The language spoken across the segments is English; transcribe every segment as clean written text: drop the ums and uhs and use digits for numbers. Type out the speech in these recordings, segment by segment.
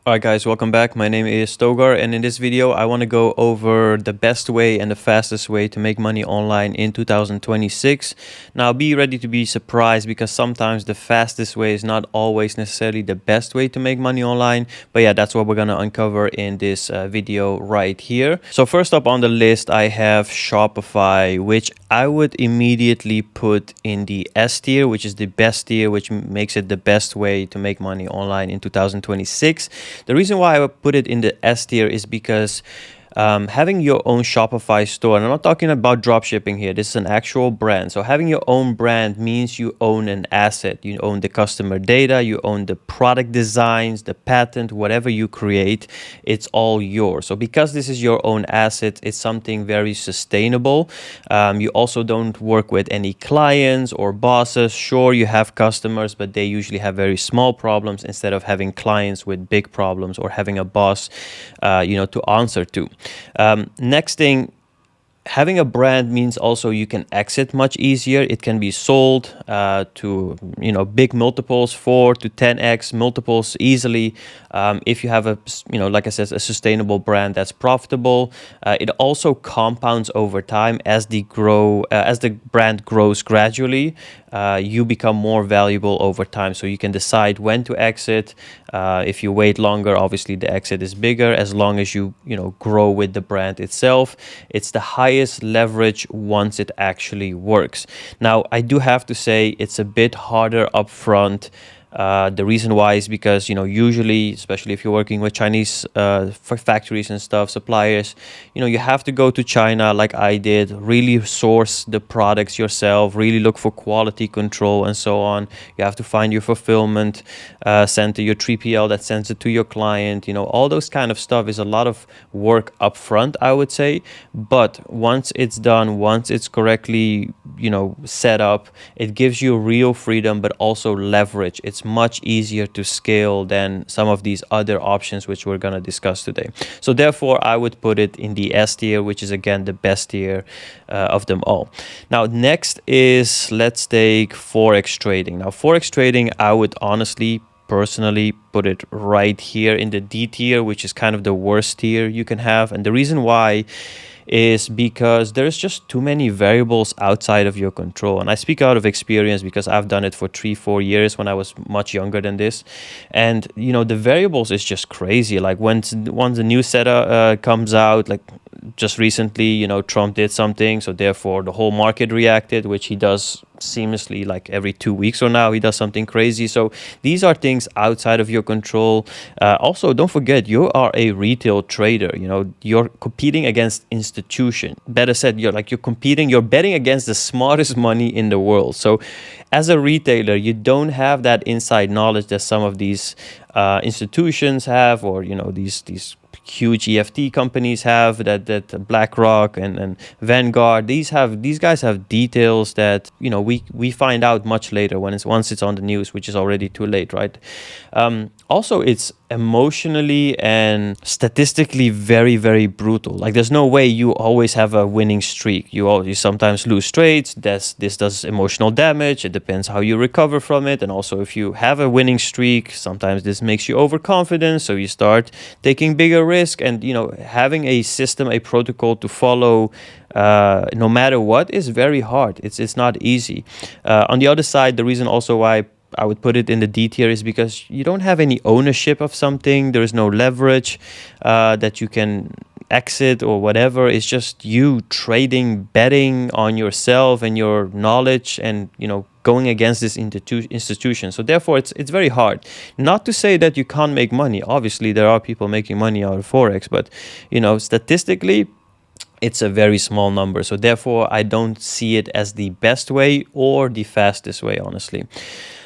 Alright guys, welcome back. My name is Togar, and in this video I want to go over the best way and the fastest way to make money online in 2026. Now be ready to be surprised, because sometimes the fastest way is not always necessarily the best way to make money online. But yeah, that's what we're going to uncover in this video right here. So first up on the list I have Shopify, which I would immediately put in the S tier, which is the best tier, which makes it the best way to make money online in 2026. The reason why I would put it in the S tier is because having your own Shopify store, and I'm not talking about dropshipping here, this is an actual brand. So having your own brand means you own an asset. You own the customer data, you own the product designs, the patent, whatever you create, it's all yours. So because this is your own asset, it's something very sustainable. You also don't work with any clients or bosses. Sure, you have customers, but they usually have very small problems instead of having clients with big problems or having a boss, to answer to. Next thing, having a brand means also you can exit much easier. It can be sold to big multiples, 4 to 10x multiples easily. If you have like I said, a sustainable brand that's profitable. It also compounds over time as the brand grows gradually. You become more valuable over time, so you can decide when to exit. If you wait longer, obviously the exit is bigger. As long as you grow with the brand itself, it's the highest leverage once it actually works. Now, I do have to say it's a bit harder upfront. The reason why is because, usually, especially if you're working with Chinese factories and stuff, suppliers, you have to go to China like I did, really source the products yourself, really look for quality control and so on. You have to find your fulfillment center, your 3PL that sends it to your client. All those kind of stuff is a lot of work upfront, I would say. But once it's done, once it's correctly, set up, it gives you real freedom, but also leverage. It's much easier to scale than some of these other options which we're going to discuss today. So therefore I would put it in the S tier, which is again the best tier of them all. Now next is, let's take Forex trading. Now Forex trading, I would honestly personally put it right here in the D tier, which is kind of the worst tier you can have. And the reason why is because there's just too many variables outside of your control. And I speak out of experience because I've done it for 3-4 years when I was much younger than this. And the variables is just crazy. Like once the new setup comes out, like just recently, Trump did something, so therefore the whole market reacted, which he does seamlessly like every 2 weeks or now he does something crazy. So these are things outside of your control. Also, don't forget, you are a retail trader. You're competing against institution. Better said, you're betting against the smartest money in the world. So as a retailer, you don't have that inside knowledge that some of these institutions have, or these huge EFT companies have, that BlackRock and Vanguard. These guys have details that we find out much later once it's on the news, which is already too late, right? Also, it's emotionally and statistically very, very brutal. Like there's no way you always have a winning streak. You sometimes lose trades. This does emotional damage. It depends how you recover from it. And also, if you have a winning streak, sometimes this makes you overconfident, so you start taking bigger risk. And having a system, a protocol to follow no matter what is very hard. It's not easy. On the other side, the reason also why I would put it in the D tier is because you don't have any ownership of something. There is no leverage that you can exit or whatever. It's just you trading, betting on yourself and your knowledge, and going against this institution. So therefore it's very hard. Not to say that you can't make money. Obviously there are people making money out of Forex, but statistically it's a very small number. So therefore I don't see it as the best way or the fastest way, honestly.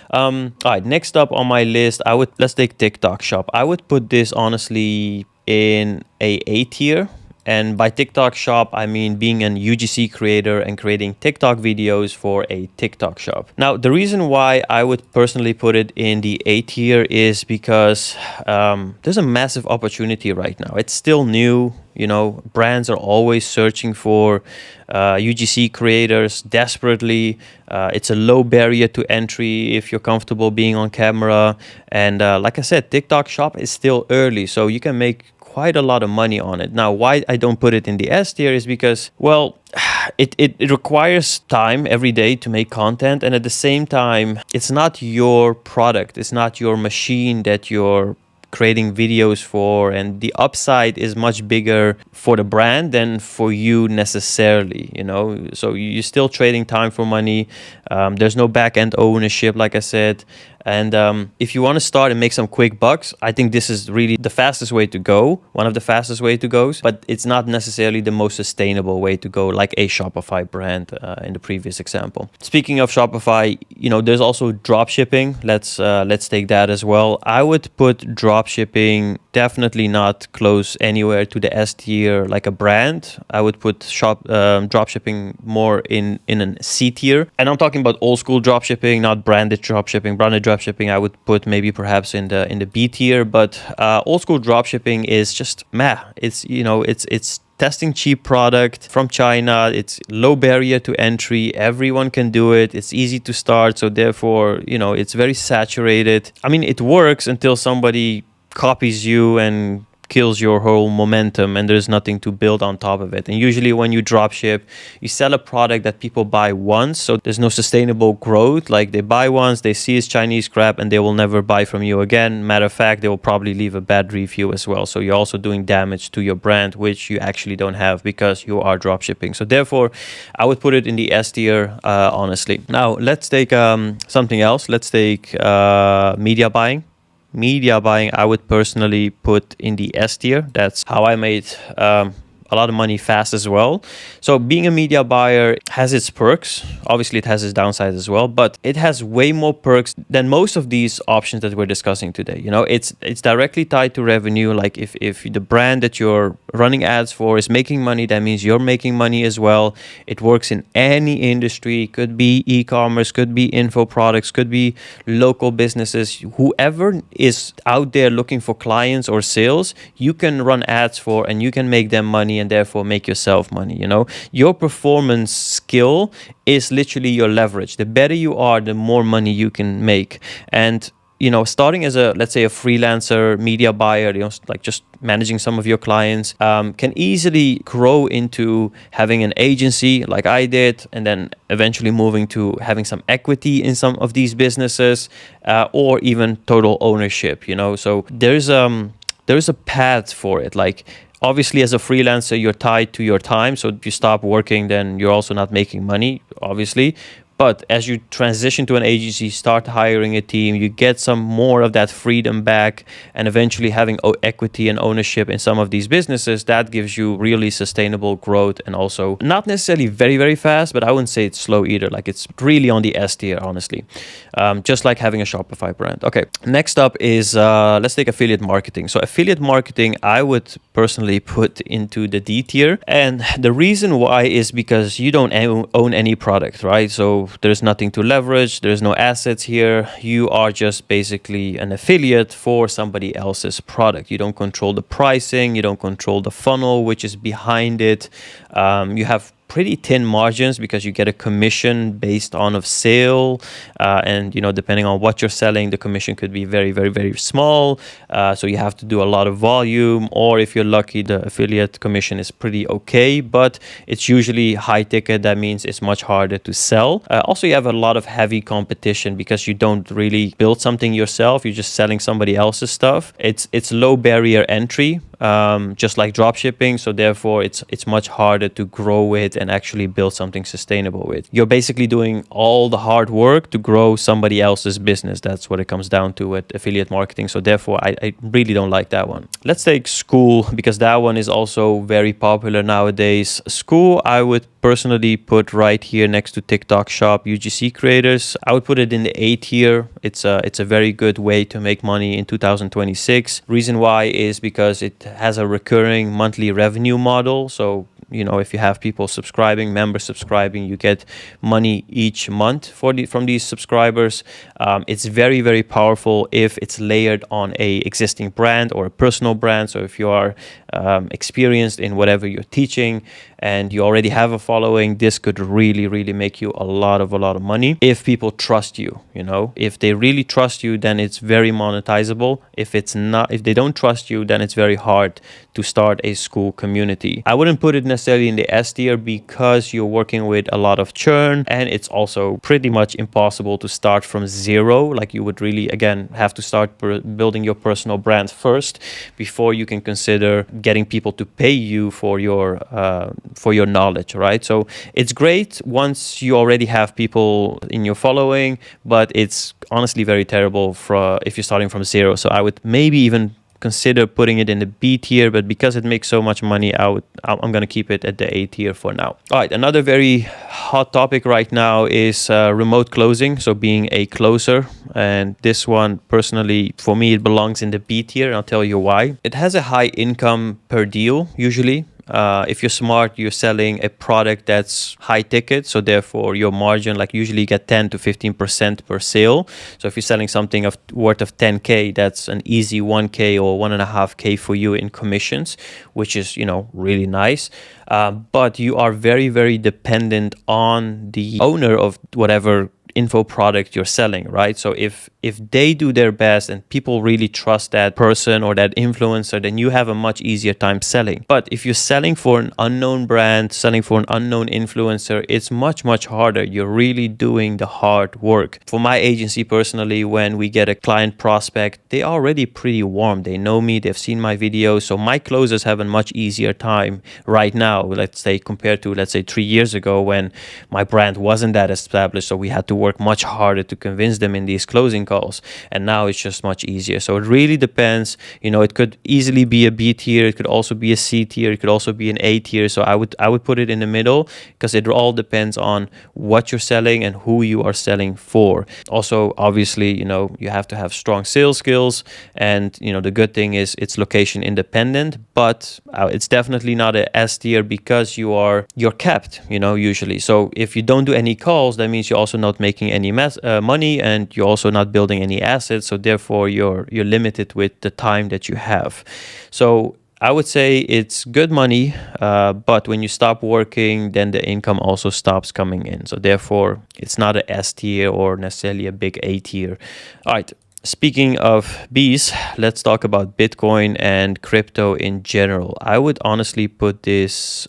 All right, next up on my list, let's take TikTok Shop. I would put this honestly in a tier, And by TikTok shop, I mean being an UGC creator and creating TikTok videos for a TikTok shop. Now, the reason why I would personally put it in the A tier is because there's a massive opportunity right now. It's still new. You know, brands are always searching for UGC creators desperately. It's a low barrier to entry if you're comfortable being on camera. And like I said, TikTok shop is still early, so you can make quite a lot of money on it. Now, why I don't put it in the S tier is because, well, it requires time every day to make content. And at the same time, it's not your product. It's not your machine that you're creating videos for, and the upside is much bigger for the brand than for you necessarily, you know. So you're still trading time for money. There's no back-end ownership, like I said. And if you want to start and make some quick bucks, I think this is really the fastest way to go, one of the fastest way to go, but it's not necessarily the most sustainable way to go, like a Shopify brand in the previous example. Speaking of Shopify, you know, there's also dropshipping. Let's take that as well. I would put dropshipping definitely not close anywhere to the S tier like a brand. I would put dropshipping more in an C tier. And I'm talking about old school dropshipping, not branded dropshipping. Branded dropshipping I would put maybe perhaps in the B tier, but old school dropshipping is just meh. It's, you know, it's testing cheap product from China. It's low barrier to entry. Everyone can do it. It's easy to start. So therefore, you know, it's very saturated. I mean, it works until somebody copies you and kills your whole momentum and there's nothing to build on top of it. And usually when you drop ship, you sell a product that people buy once, so there's no sustainable growth. Like, they buy once, they see it's Chinese crap, and they will never buy from you again. Matter of fact, they will probably leave a bad review as well. So you're also doing damage to your brand, which you actually don't have because you are drop shipping. So therefore, I would put it in the S tier, honestly. Now let's take something else. Let's take media buying. Media buying, I would personally put in the S tier. That's how I made a lot of money fast as well. So being a media buyer has its perks. Obviously, it has its downsides as well, but it has way more perks than most of these options that we're discussing today. You know, it's directly tied to revenue. Like if the brand that you're running ads for is making money, that means you're making money as well. It works in any industry. Could be e-commerce, could be info products, could be local businesses. Whoever is out there looking for clients or sales, you can run ads for and you can make them money and therefore make yourself money. You know, your performance skill is literally your leverage. The better you are, the more money you can make. And you know, starting as let's say a freelancer media buyer, you know, like just managing some of your clients, can easily grow into having an agency like I did, and then eventually moving to having some equity in some of these businesses, or even total ownership, you know. So there's a path for it. Like, obviously, as a freelancer, you're tied to your time. So if you stop working, then you're also not making money, obviously. But as you transition to an agency, start hiring a team, you get some more of that freedom back, and eventually having equity and ownership in some of these businesses, that gives you really sustainable growth, and also not necessarily very, very fast, but I wouldn't say it's slow either. Like, it's really on the S tier, honestly. Just like having a Shopify brand. Okay, next up is, let's take affiliate marketing. So affiliate marketing, I would personally put into the D tier. And the reason why is because you don't own any product, right? So there's nothing to leverage. There's no assets here. You are just basically an affiliate for somebody else's product. You don't control the pricing. You don't control the funnel, which is behind it. You have pretty thin margins because you get a commission based on of sale, and you know, depending on what you're selling, the commission could be very, very, very small, so you have to do a lot of volume, or if you're lucky, the affiliate commission is pretty okay, but it's usually high ticket. That means it's much harder to sell. Also, you have a lot of heavy competition because you don't really build something yourself. You're just selling somebody else's stuff. It's low barrier entry, just like dropshipping, so therefore it's much harder to grow with and actually build something sustainable with. You're basically doing all the hard work to grow somebody else's business. That's what it comes down to with affiliate marketing. So therefore, I really don't like that one. Let's take Skool, because that one is also very popular nowadays. Skool, I would personally put right here next to TikTok Shop UGC creators. I would put it in the A tier. It's a very good way to make money in 2026. Reason why is because it has a recurring monthly revenue model. So, you know, if you have people subscribing, members subscribing, you get money each month from these subscribers. It's very, very powerful if it's layered on a existing brand or a personal brand. So if you are experienced in whatever you're teaching and you already have a following, this could really, really make you a lot of money if people trust you. You know, if they really trust you, then it's very monetizable. If they don't trust you, then it's very hard to start a Skool community. I wouldn't put it necessarily in the S tier because you're working with a lot of churn, and it's also pretty much impossible to start from zero. Like, you would really, again, have to start building your personal brand first before you can consider getting people to pay you for your knowledge, right? So it's great once you already have people in your following, but it's honestly very terrible if you're starting from zero. So I would maybe even consider putting it in the B tier, but because it makes so much money, I'm going to keep it at the A tier for now. All right, another very hot topic right now is remote closing, so being a closer. And this one, personally, for me, it belongs in the B tier, and I'll tell you why. It has a high income per deal, usually. If you're smart, you're selling a product that's high ticket, so therefore your margin, like, usually you get 10 to 15% per sale. So if you're selling something worth of 10K, that's an easy 1K or 1.5K for you in commissions, which is, you know, really nice. But you are very, very dependent on the owner of whatever info product you're selling, right? So if they do their best and people really trust that person or that influencer, then you have a much easier time selling. But if you're selling for an unknown brand, selling for an unknown influencer, it's much, much harder. You're really doing the hard work. For my agency personally, when we get a client prospect, they're already pretty warm. They know me, they've seen my videos. So my closers have a much easier time right now, let's say, compared to, let's say, 3 years ago when my brand wasn't that established. So we had to work much harder to convince them in these closing calls, and now it's just much easier. So it really depends. You know, it could easily be a B tier, it could also be a C tier, it could also be an A tier. So I would put it in the middle, because it all depends on what you're selling and who you are selling for. Also, obviously, you know, you have to have strong sales skills, and, you know, the good thing is it's location independent, but it's definitely not a S tier because you're capped, you know, usually. So if you don't do any calls, that means you're also not making any money, and you're also not building any assets. So therefore you're limited with the time that you have. So I would say it's good money, but when you stop working, then the income also stops coming in. So therefore it's not a S tier or necessarily a big A tier. All right. Speaking of B's, let's talk about Bitcoin and crypto in general. I would honestly put this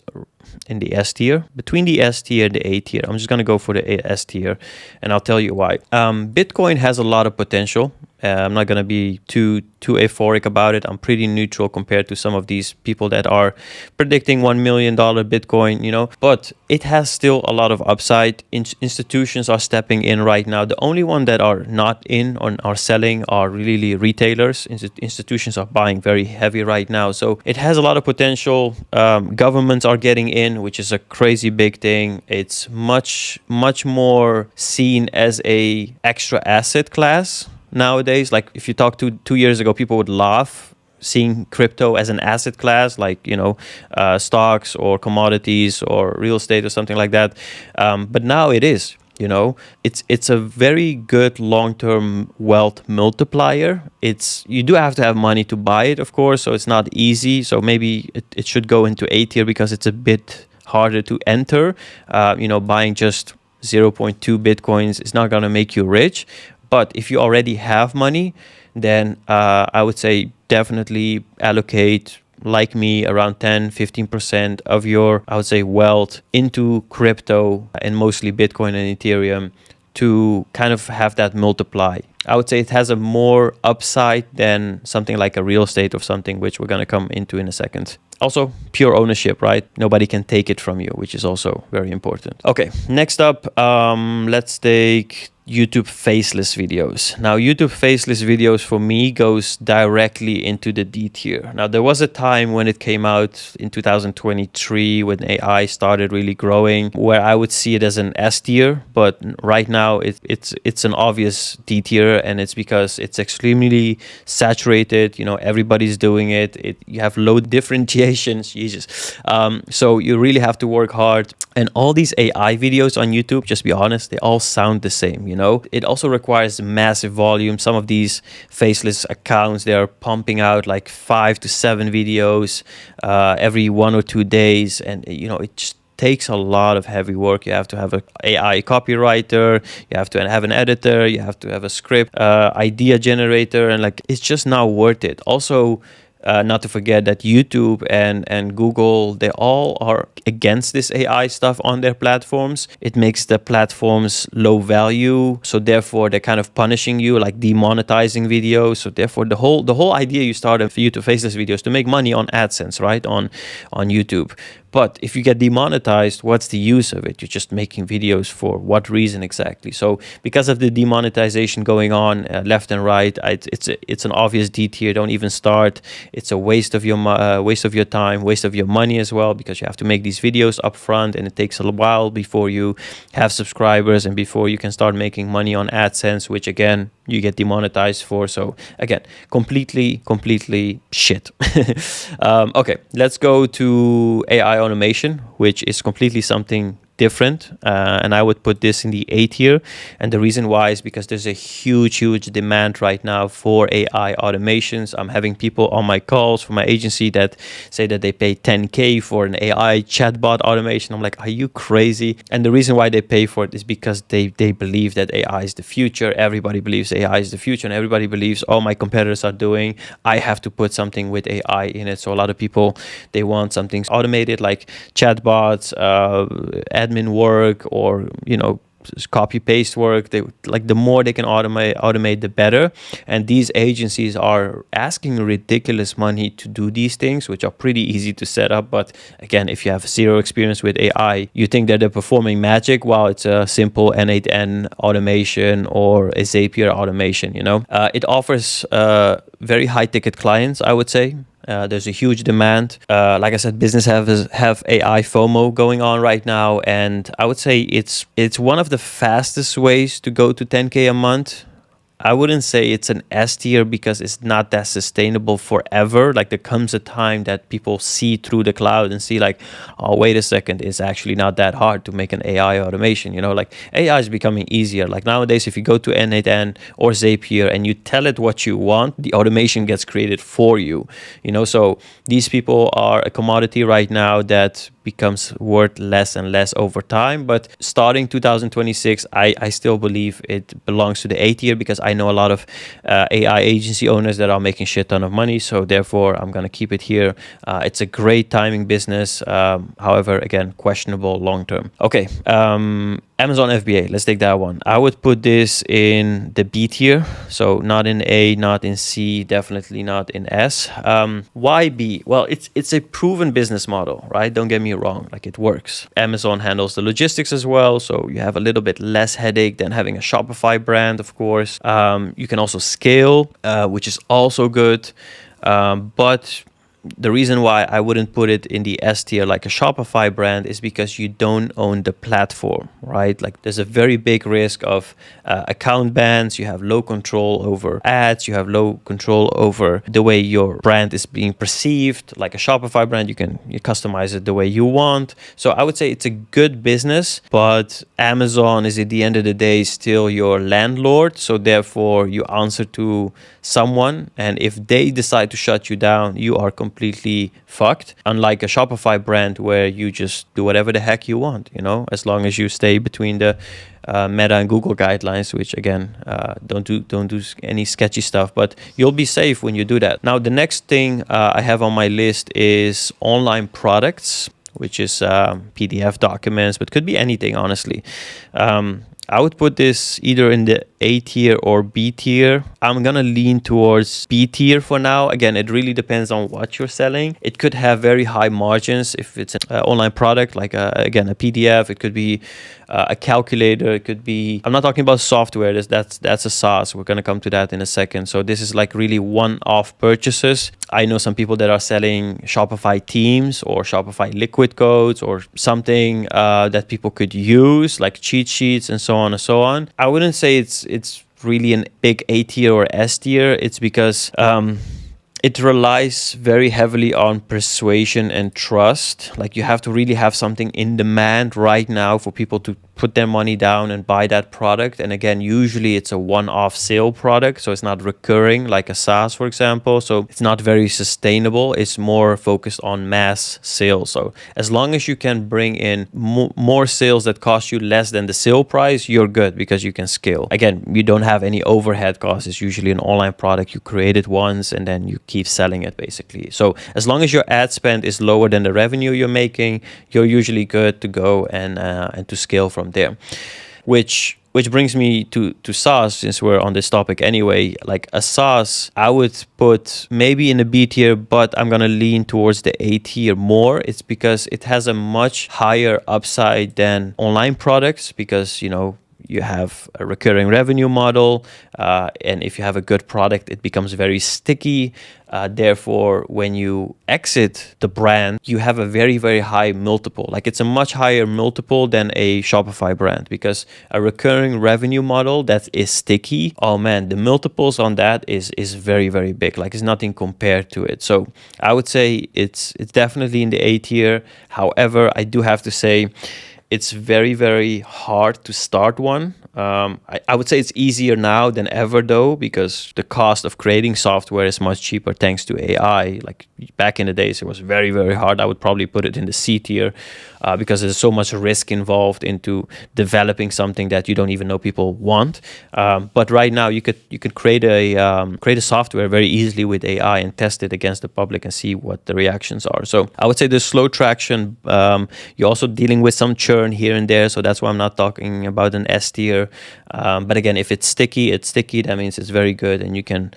in the S tier, between the S tier and the A tier. I'm just going to go for the S tier, and I'll tell you why. Bitcoin has a lot of potential. I'm not going to be too euphoric about it. I'm pretty neutral compared to some of these people that are predicting $1 million Bitcoin, you know, but it has still a lot of upside. Institutions are stepping in right now. The only one that are not in or are selling are really retailers. Institutions are buying very heavy right now. So it has a lot of potential. Governments are getting in, which is a crazy big thing. It's much more seen as a extra asset class nowadays. Like, if you talk to 2 years ago, people would laugh seeing crypto as an asset class, like, you know, stocks or commodities or real estate or something like that. But now it is, you know, it's a very good long-term wealth multiplier. You do have to have money to buy it, of course, so it's not easy. So maybe it should go into A tier because it's a bit harder to enter. You know, buying just 0.2 Bitcoins is not going to make you rich. But if you already have money, then I would say definitely allocate, like me, around 10-15% of your, I would say, wealth into crypto, and mostly Bitcoin and Ethereum, to kind of have that multiply. I would say it has a more upside than something like a real estate or something, which we're going to come into in a second. Also, pure ownership, right? Nobody can take it from you, which is also very important. Okay, next up, let's take YouTube faceless videos. Now, YouTube faceless videos for me goes directly into the D tier. Now, there was a time when it came out in 2023 when AI started really growing, where I would see it as an S tier, but right now it's an obvious D tier, and it's because it's extremely saturated. You know, everybody's doing it. You have low differentiations, Jesus. So you really have to work hard. And all these AI videos on YouTube, just be honest, they all sound the same, you know? It also requires massive volume. Some of these faceless accounts, they are pumping out like 5 to 7 videos every 1 or 2 days. And, you know, it just takes a lot of heavy work. You have to have an AI copywriter, you have to have an editor, you have to have a script, idea generator, and like, it's just not worth it. Also, not to forget that YouTube and Google, they all are against this AI stuff on their platforms. It makes the platforms low value, so therefore they're kind of punishing you, like demonetizing videos. So therefore the whole idea you started for YouTube faceless videos to make money on AdSense, right, on YouTube. But if you get demonetized, what's the use of it? You're just making videos for what reason exactly? So because of the demonetization going on left and right, it's an obvious D tier. Don't even start. It's a waste of your time, waste of your money as well, because you have to make these videos up front, and it takes a while before you have subscribers and before you can start making money on AdSense, which again you get demonetized for. So again, completely shit. Okay, let's go to AI automation, which is completely something different, and I would put this in the A tier. And the reason why is because there's a huge demand right now for AI automations. I'm having people on my calls from my agency that say that they pay 10K for an AI chatbot automation. I'm like, are you crazy? And the reason why they pay for it is because they believe that AI is the future. Everybody believes AI is the future, and everybody believes, oh, my competitors are doing, I have to put something with AI in it. So a lot of people, they want something automated, like chatbots, admin work, or, you know, copy paste work. They like, the more they can automate the better. And these agencies are asking ridiculous money to do these things, which are pretty easy to set up. But again, if you have zero experience with AI, you think that they're performing magic while it's a simple N8N automation or a Zapier automation. You know, it offers very high ticket clients, I would say. There's a huge demand. Like I said, businesses have AI FOMO going on right now, and I would say it's one of the fastest ways to go to 10K a month. I wouldn't say it's an S tier because it's not that sustainable forever. Like, there comes a time that people see through the cloud and see like, oh, wait a second, it's actually not that hard to make an AI automation. You know, like, AI is becoming easier. Like nowadays, if you go to N8N or Zapier and you tell it what you want, the automation gets created for you. You know, so these people are a commodity right now that becomes worth less and less over time. But starting 2026, I still believe it belongs to the A tier, because I know a lot of AI agency owners that are making shit ton of money. So therefore, I'm going to keep it here. It's a great timing business. However, again, questionable long term. Okay. Amazon FBA, let's take that one. I would put this in the B tier. So not in A, not in C, definitely not in S. Why B? Well, it's a proven business model, right? Don't get me wrong, like, it works. Amazon handles the logistics as well, so you have a little bit less headache than having a Shopify brand, of course. You can also scale, which is also good. But the reason why I wouldn't put it in the S tier like a Shopify brand is because you don't own the platform, right? Like, there's a very big risk of account bans. You have low control over ads. You have low control over the way your brand is being perceived. Like a Shopify brand, you customize it the way you want. So I would say it's a good business, but Amazon is, at the end of the day, still your landlord. So therefore, you answer to someone, and if they decide to shut you down, you are completely fucked. Unlike a Shopify brand where you just do whatever the heck you want, you know, as long as you stay between the Meta and Google guidelines, which again, don't do any sketchy stuff, but you'll be safe when you do that. Now, the next thing I have on my list is online products, which is PDF documents, but could be anything, honestly. I would put this either in the A tier or B tier. I'm gonna lean towards B tier for now. Again, it really depends on what you're selling. It could have very high margins if it's an online product, like again, a PDF. It could be a calculator. It could be, I'm not talking about software. That's a SaaS. We're gonna come to that in a second. So this is like really one-off purchases. I know some people that are selling Shopify themes or Shopify liquid codes or something that people could use, like cheat sheets and so on and so on. I wouldn't say it's really an big A tier or S tier. It's because it relies very heavily on persuasion and trust. Like you have to really have something in demand right now for people to put their money down and buy that product. And again, usually it's a one-off sale product, so it's not recurring like a SaaS, for example. So it's not very sustainable. It's more focused on mass sales. So as long as you can bring in more sales that cost you less than the sale price, you're good because you can scale. Again, you don't have any overhead costs. It's usually an online product. You create it once and then you keep selling it basically. So as long as your ad spend is lower than the revenue you're making, you're usually good to go and to scale from there. Which brings me to SaaS, since we're on this topic anyway. Like a SaaS, I would put maybe in the B tier, but I'm gonna lean towards the A tier more. It's because it has a much higher upside than online products, because you have a recurring revenue model, and if you have a good product, it becomes very sticky. Therefore, when you exit the brand, you have a very, very high multiple. Like it's a much higher multiple than a Shopify brand, because a recurring revenue model that is sticky, oh man, the multiples on that is very, very big. Like it's nothing compared to it. So I would say it's definitely in the A tier. However, I do have to say, it's very, very hard to start one. I would say it's easier now than ever though, because the cost of creating software is much cheaper thanks to AI. Like back in the days, it was very, very hard. I would probably put it in the C tier because there's so much risk involved into developing something that you don't even know people want. But right now, you could create a software very easily with AI and test it against the public and see what the reactions are. So I would say there's slow traction. You're also dealing with some churn here and there, so that's why I'm not talking about an S tier. But again, if it's sticky, that means it's very good, and you can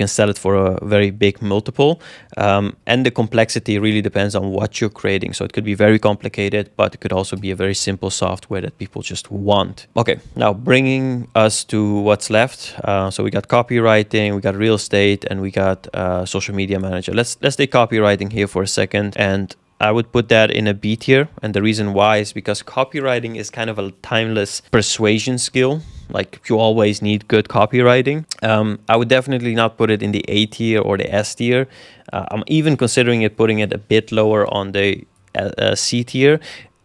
sell it for a very big multiple. And the complexity really depends on what you're creating. So it could be very complicated, but it could also be a very simple software that people just want. Okay, now bringing us to what's left. So we got copywriting, we got real estate, and we got social media manager. Let's take copywriting here for a second, and I would put that in a B tier. And the reason why is because copywriting is kind of a timeless persuasion skill. Like you always need good copywriting. I would definitely not put it in the A tier or the S tier. I'm even considering putting it a bit lower on the C tier.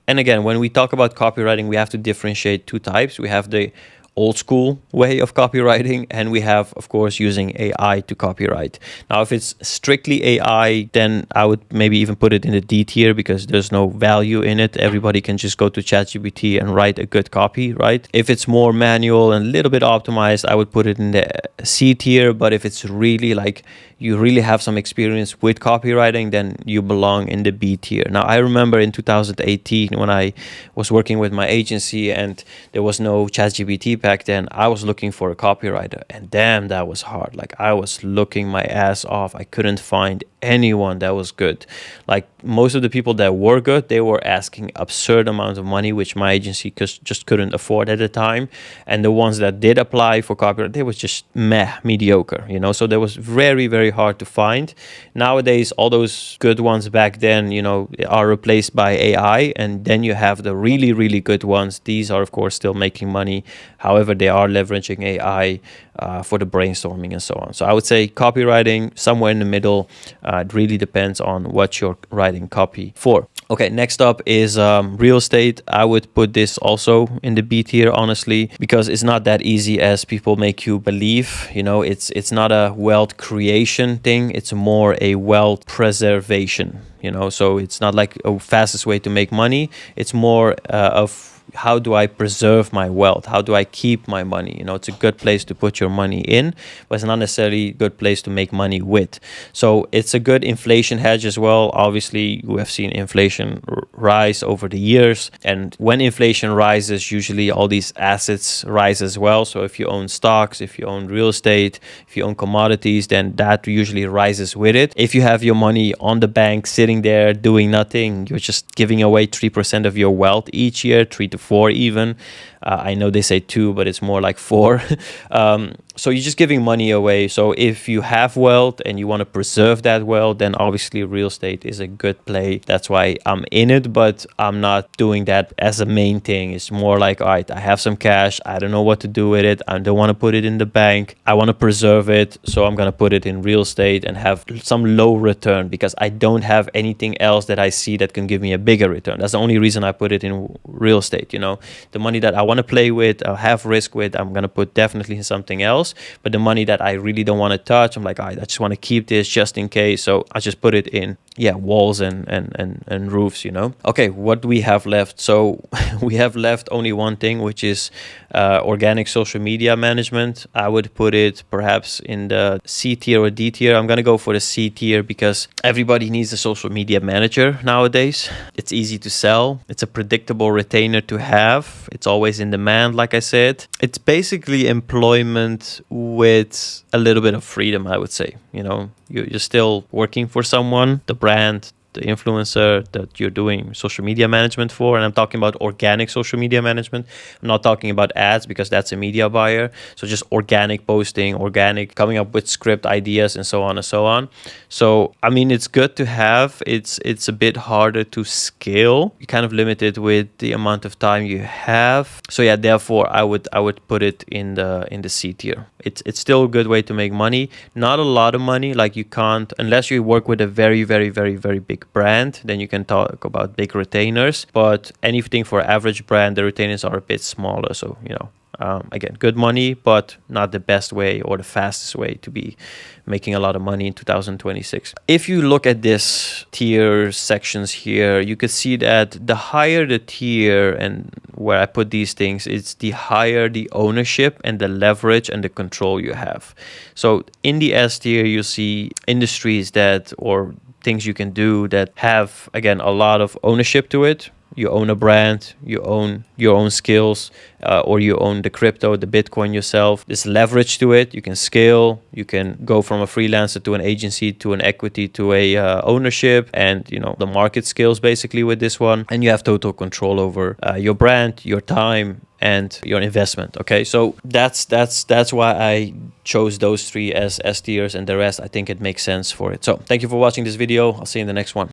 And again, when we talk about copywriting, we have to differentiate two types. We have the old school way of copywriting, and we have, of course, using AI to copyright. Now, if it's strictly AI, then I would maybe even put it in the D tier, because there's no value in it. Everybody can just go to ChatGPT and write a good copy, right? If it's more manual and a little bit optimized, I would put it in the C tier. But if it's really like you really have some experience with copywriting, then you belong in the B tier. Now, I remember in 2018 when I was working with my agency and there was no ChatGPT back then, I was looking for a copywriter, and damn, that was hard. Like I was looking my ass off. I couldn't find anyone that was good. Like most of the people that were good, they were asking absurd amounts of money, which my agency just couldn't afford at the time. And the ones that did apply for copyright, they was just mediocre, so there was very, very hard to find. Nowadays, all those good ones back then, are replaced by AI, and then you have the really, really good ones. These are, of course, still making money. However, they are leveraging AI for the brainstorming and so on. So I would say copywriting somewhere in the middle. It really depends on what you're writing copy for. Okay, next up is real estate. I would put this also in the B tier, honestly, because it's not that easy as people make you believe. It's not a wealth creation thing. It's more a wealth preservation. So it's not like a fastest way to make money. It's more of how do I preserve my wealth? How do I keep my money? You know, it's a good place to put your money in, but it's not necessarily a good place to make money with. So it's a good inflation hedge as well. Obviously, we have seen inflation rise over the years, and when inflation rises, usually all these assets rise as well. So if you own stocks, if you own real estate, if you own commodities, then that usually rises with it. If you have your money on the bank sitting there doing nothing, you're just giving away 3% of your wealth each year, 3 to 4 even. I know they say 2, but it's more like 4. So you're just giving money away. So if you have wealth and you want to preserve that wealth, then obviously real estate is a good play. That's why I'm in it, but I'm not doing that as a main thing. It's more like, all right, I have some cash. I don't know what to do with it. I don't want to put it in the bank. I want to preserve it. So I'm going to put it in real estate and have some low return, because I don't have anything else that I see that can give me a bigger return. That's the only reason I put it in real estate. You know, the money that I want to play with, have risk with, I'm going to put definitely in something else. But the money that I really don't want to touch, I'm like, all right, I just want to keep this just in case. So I just put it in, walls and roofs, you know. Okay, what do we have left? So we have left only one thing, which is organic social media management. I would put it perhaps in the C tier or D tier. I'm going to go for the C tier because everybody needs a social media manager nowadays. It's easy to sell. It's a predictable retainer to have. It's always in demand, like I said. It's basically employment with a little bit of freedom, I would say. You know, you're still working for someone, the brand, the influencer that you're doing social media management for. And I'm talking about organic social media management. I'm not talking about ads, because that's a media buyer. So just organic posting, organic coming up with script ideas and so on and so on. So, I mean, it's good to have. It's a bit harder to scale. You're kind of limited with the amount of time you have. So yeah, therefore I would put it in the C tier. It's still a good way to make money. Not a lot of money. Like, you can't, unless you work with a very, very, very, very big brand, then you can talk about big retainers. But anything for average brand, the retainers are a bit smaller. So, you know, again, good money, but not the best way or the fastest way to be making a lot of money in 2026. If you look at this tier sections here, you could see that the higher the tier, and where I put these things, it's the higher the ownership and the leverage and the control you have. So in the S tier, you see industries that, or things you can do that have, again, a lot of ownership to it. You own a brand, you own your own skills, or you own the crypto, the Bitcoin yourself. There's leverage to it. You can scale. You can go from a freelancer to an agency to an equity to a ownership, and you know the market scales basically with this one. And you have total control over your brand, your time, and your investment. Okay, so that's why I chose those 3 as S tiers, and the rest I think it makes sense for it. So thank you for watching this video. I'll see you in the next one.